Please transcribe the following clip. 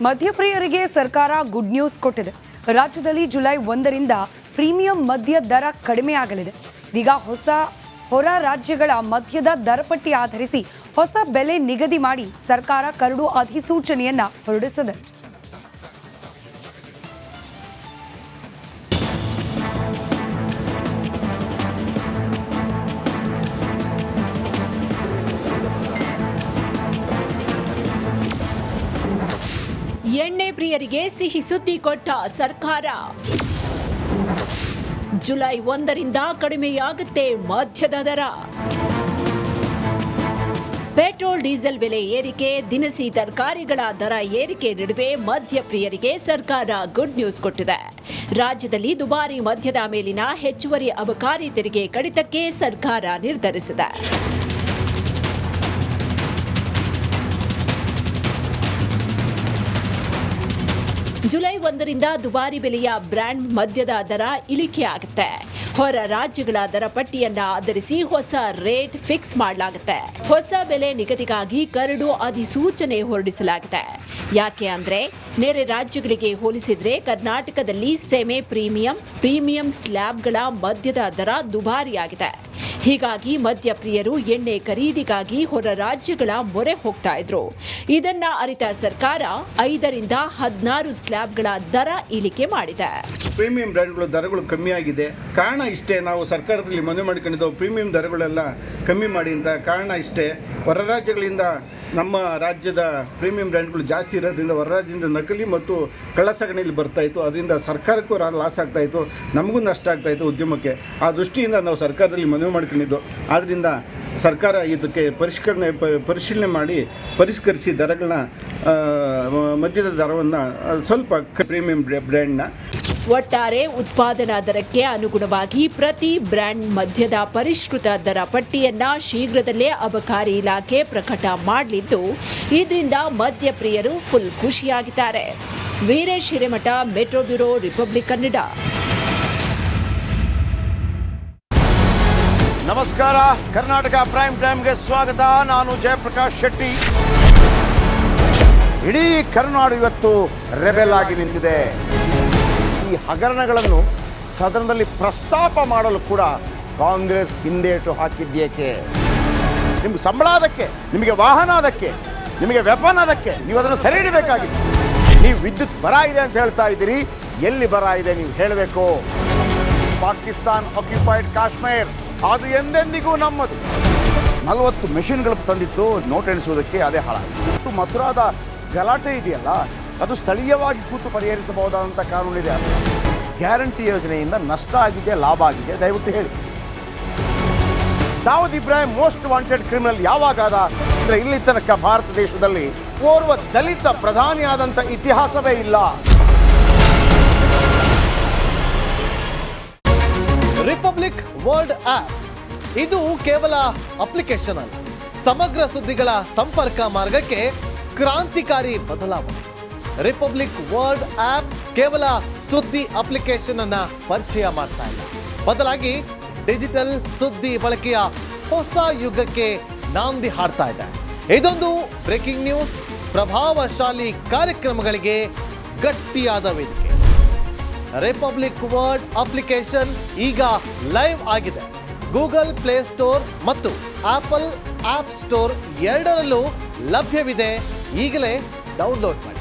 ಮದ್ಯಪ್ರಿಯರಿಗೆ ಸರ್ಕಾರ good news ಕೊಟ್ಟಿದೆ. ರಾಜ್ಯದಲ್ಲಿ ಜುಲೈ 1ರಿಂದ ಪ್ರೀಮಿಯಂ ಮದ್ಯ ದರ ಕಡಿಮೆಯಾಗಲಿದೆ. ಈಗ ಹೊರ ರಾಜ್ಯಗಳ ಮದ್ಯದ ದರಪಟ್ಟಿ ಆಧರಿಸಿ ಹೊಸ ಬೆಲೆ ನಿಗದಿ ಮಾಡಿ ಸರ್ಕಾರ ಕರಡು ಅಧಿಸೂಚನೆಯನ್ನ ಹೊರಡಿಸಿದೆ. ಎಣ್ಣೆ ಪ್ರಿಯರಿಗೆ ಸಿಹಿ ಸುದ್ದಿ ಕೊಟ್ಟ ಸರ್ಕಾರ. ಜುಲೈ 1ರಿಂದ ಕಡಿಮೆಯಾಗುತ್ತೆ ಮದ್ಯದ ದರ. ಪೆಟ್ರೋಲ್ ಡೀಸೆಲ್ ಬೆಲೆ ಏರಿಕೆ, ದಿನಸಿ ತರಕಾರಿಗಳ ದರ ಏರಿಕೆ ನಡುವೆ ಮದ್ಯ ಪ್ರಿಯರಿಗೆ ಸರ್ಕಾರ ಗುಡ್ ನ್ಯೂಸ್ ಕೊಟ್ಟಿದೆ. ರಾಜ್ಯದಲ್ಲಿ ದುಬಾರಿ ಮದ್ಯದ ಮೇಲಿನ ಹೆಚ್ಚುವರಿ ಅಬಕಾರಿ ತೆರಿಗೆ ಕಡಿತಕ್ಕೆ ಸರ್ಕಾರ ನಿರ್ಧರಿಸಿದೆ. ಜುಲೈ 1ರಿಂದ ದುಬಾರಿ ಬೆಲೆಯ ಬ್ರ್ಯಾಂಡ್ ಮದ್ಯದ ದರ ಇಳಿಕೆಯಾಗುತ್ತೆ. ಹೊರ ರಾಜ್ಯಗಳ ದರ ಪಟ್ಟಿಯನ್ನ ಆಧರಿಸಿ ಹೊಸ ರೇಟ್ ಫಿಕ್ಸ್ ಮಾಡಲಾಗುತ್ತೆ. ಹೊಸ ಬೆಲೆ ನಿಗದಿಗಾಗಿ ಕರಡು ಅಧಿಸೂಚನೆ ಹೊರಡಿಸಲಾಗಿದೆ. ಯಾಕೆ ಅಂದ್ರೆ ನೆರೆ ರಾಜ್ಯಗಳಿಗೆ ಹೋಲಿಸಿದ್ರೆ ಕರ್ನಾಟಕದಲ್ಲಿ ಸೆಮಿ ಪ್ರೀಮಿಯಂ ಸ್ಲ್ಯಾಬ್ಗಳ ಮದ್ಯದ ದರ ದುಬಾರಿಯಾಗಿದೆ. ಹೀಗಾಗಿ ಮದ್ಯ ಪ್ರಿಯರು ಎಣ್ಣೆ ಖರೀದಿಗಾಗಿ ಹೊರ ರಾಜ್ಯಗಳ ಮೊರೆ ಹೋಗ್ತಾ ಇದ್ರು. ಇದನ್ನ ಅರಿತ ಸರ್ಕಾರ 5ರಿಂದ 16 ಸ್ಲ್ಯಾಬ್ಗಳ ದರ ಇಳಿಕೆ ಮಾಡಿದೆ. ಪ್ರೀಮಿಯಂ ಬ್ರ್ಯಾಂಡ್ಗಳ ದರಗಳು ಕಮ್ಮಿ ಆಗಿದೆ. ಕಾರಣ ಇಷ್ಟೇ, ನಾವು ಸರ್ಕಾರದಲ್ಲಿ ಮನವಿ ಮಾಡಿಕೊಂಡಿದ್ದೆವು ಪ್ರೀಮಿಯಂ ದರಗಳೆಲ್ಲ ಕಮ್ಮಿ ಮಾಡಿ ಅಂತ. ಕಾರಣ ಇಷ್ಟೇ, ಹೊರ ರಾಜ್ಯಗಳಿಂದ ನಮ್ಮ ರಾಜ್ಯದ ಪ್ರೀಮಿಯಂ ಬ್ರ್ಯಾಂಡ್ಗಳು ಜಾಸ್ತಿ ಇರೋದ್ರಿಂದ ಹೊರ ರಾಜ್ಯದಿಂದ ನಕಲಿ ಮತ್ತು ಕಳ್ಳಸಾಗಣೆಯಲ್ಲಿ ಬರ್ತಾಯಿತ್ತು. ಅದರಿಂದ ಸರ್ಕಾರಕ್ಕೂ ಲಾಸ್ ಆಗ್ತಾಯಿತ್ತು, ನಮಗೂ ನಷ್ಟ ಆಗ್ತಾಯಿತ್ತು ಉದ್ಯಮಕ್ಕೆ. ಆ ದೃಷ್ಟಿಯಿಂದ ನಾವು ಸರ್ಕಾರದಲ್ಲಿ ಮನವಿ ಮಾಡ್ಕೊಂಡಿದ್ದು. ಆದ್ದರಿಂದ ಸರ್ಕಾರ ಇದಕ್ಕೆ ಪರಿಶೀಲನೆ ಮಾಡಿ ಪರಿಷ್ಕರಿಸಿ ದರಗಳನ್ನ ಮದ್ಯದ ದರವನ್ನು ಸ್ವಲ್ಪ ಪ್ರೀಮಿಯಂ ಬ್ರ್ಯಾಂಡ್ನ ಒಟ್ಟಾರೆ ಉತ್ಪಾದನಾ ದರಕ್ಕೆ ಅನುಗುಣವಾಗಿ ಪ್ರತಿ ಬ್ರ್ಯಾಂಡ್ ಮದ್ಯದ ಪರಿಷ್ಕೃತ ದರ ಪಟ್ಟಿಯನ್ನ ಶೀಘ್ರದಲ್ಲೇ ಅಬಕಾರಿ ಇಲಾಖೆ ಪ್ರಕಟ ಮಾಡಲಿದ್ದು, ಇದರಿಂದ ಮದ್ಯ ಪ್ರಿಯರು ಫುಲ್ ಖುಷಿಯಾಗಿದ್ದಾರೆ. Veeresh Hiremath, metro bureau, Republic Kannada. ನಮಸ್ಕಾರ, ಕರ್ನಾಟಕ ಪ್ರೈಮ್ ಟೈಮ್ಗೆ ಸ್ವಾಗತ. ನಾನು ಜಯಪ್ರಕಾಶ್ ಶೆಟ್ಟಿ. ಇಡೀ ಕರ್ನಾಡು ಇವತ್ತು ರೆಬೆಲ್ ಆಗಿ ನಿಂತಿದೆ. ಈ ಹಗರಣಗಳನ್ನು ಸದನದಲ್ಲಿ ಪ್ರಸ್ತಾಪ ಮಾಡಲು ಕೂಡ ಕಾಂಗ್ರೆಸ್ ಹಿಂದೇಟು ಹಾಕಿದ್ದೇಕೆ? ನಿಮ್ಗೆ ಸಂಬಳ ಅದಕ್ಕೆ, ನಿಮಗೆ ವಾಹನ ಅದಕ್ಕೆ, ನಿಮಗೆ ವೆಪನ್ ಅದಕ್ಕೆ, ನೀವು ಅದನ್ನು ಸೆರೆ ಹಿಡಬೇಕಾಗಿತ್ತು. ನೀವು ವಿದ್ಯುತ್ ಬರ ಇದೆ ಅಂತ ಹೇಳ್ತಾ ಇದ್ದೀರಿ, ಎಲ್ಲಿ ಬರ ಇದೆ ನೀವು ಹೇಳಬೇಕು. ಪಾಕಿಸ್ತಾನ್ ಆಕ್ಯುಪೈಡ್ ಕಾಶ್ಮೀರ್ ಅದು ಎಂದೆಂದಿಗೂ ನಮ್ಮದು. 40 ಮೆಷಿನ್ಗಳು ತಂದಿತ್ತು ನೋಟ್ ಎಣಿಸುವುದಕ್ಕೆ, ಅದೇ ಹಾಳಾಗಿತ್ತು. ಮಥುರಾದ ಗಲಾಟೆ ಇದೆಯಲ್ಲ, ಅದು ಸ್ಥಳೀಯವಾಗಿ ಕೂತು ಪರಿಹರಿಸಬಹುದಾದಂಥ ಕಾನೂನಿದೆ. ಗ್ಯಾರಂಟಿ ಯೋಜನೆಯಿಂದ ನಷ್ಟ ಆಗಿದೆ, ಲಾಭ ಆಗಿದೆ, ದಯವಿಟ್ಟು ಹೇಳಿ. Dawood Ibrahim most wanted criminal ಯಾವಾಗಾದ ಅಂದರೆ ಇಲ್ಲಿ ತನಕ ಭಾರತ ದೇಶದಲ್ಲಿ ಓರ್ವ ದಲಿತ ಪ್ರಧಾನಿಯಾದಂಥ ಇತಿಹಾಸವೇ ಇಲ್ಲ. ರಿಪಬ್ಲಿಕ್ ವರ್ಲ್ಡ್ ಆಪ್ ಇದು ಕೇವಲ ಅಪ್ಲಿಕೇಶನ್ ಅಲ್ಲ, ಸಮಗ್ರ ಸುದ್ದಿಗಳ ಸಂಪರ್ಕ ಮಾರ್ಗಕ್ಕೆ ಕ್ರಾಂತಿಕಾರಿ ಬದಲಾವಣೆ. ರಿಪಬ್ಲಿಕ್ ವರ್ಲ್ಡ್ ಆಪ್ ಕೇವಲ ಸುದ್ದಿ ಅಪ್ಲಿಕೇಶನ್ ಅನ್ನ ಪರಿಚಯ ಮಾಡ್ತಾ ಇಲ್ಲ, ಬದಲಾಗಿ ಡಿಜಿಟಲ್ ಸುದ್ದಿ ಬಳಕೆಯ ಹೊಸ ಯುಗಕ್ಕೆ ನಾಂದಿ ಹಾಡ್ತಾ ಇದೆ. ಇದೊಂದು ಬ್ರೇಕಿಂಗ್ ನ್ಯೂಸ್, ಪ್ರಭಾವಶಾಲಿ ಕಾರ್ಯಕ್ರಮಗಳಿಗೆ ಗಟ್ಟಿಯಾದ ವೇದಿಕೆ. ರಿಪಬ್ಲಿಕ್ ವರ್ಲ್ಡ್ ಅಪ್ಲಿಕೇಶನ್ ಈಗ ಲೈವ್ ಆಗಿದೆ. ಗೂಗಲ್ ಪ್ಲೇ ಸ್ಟೋರ್ ಮತ್ತು ಆಪಲ್ ಆಪ್ ಸ್ಟೋರ್ ಎರಡರಲ್ಲೂ ಲಭ್ಯವಿದೆ. ಈಗಲೇ ಡೌನ್ಲೋಡ್ ಮಾಡಿ.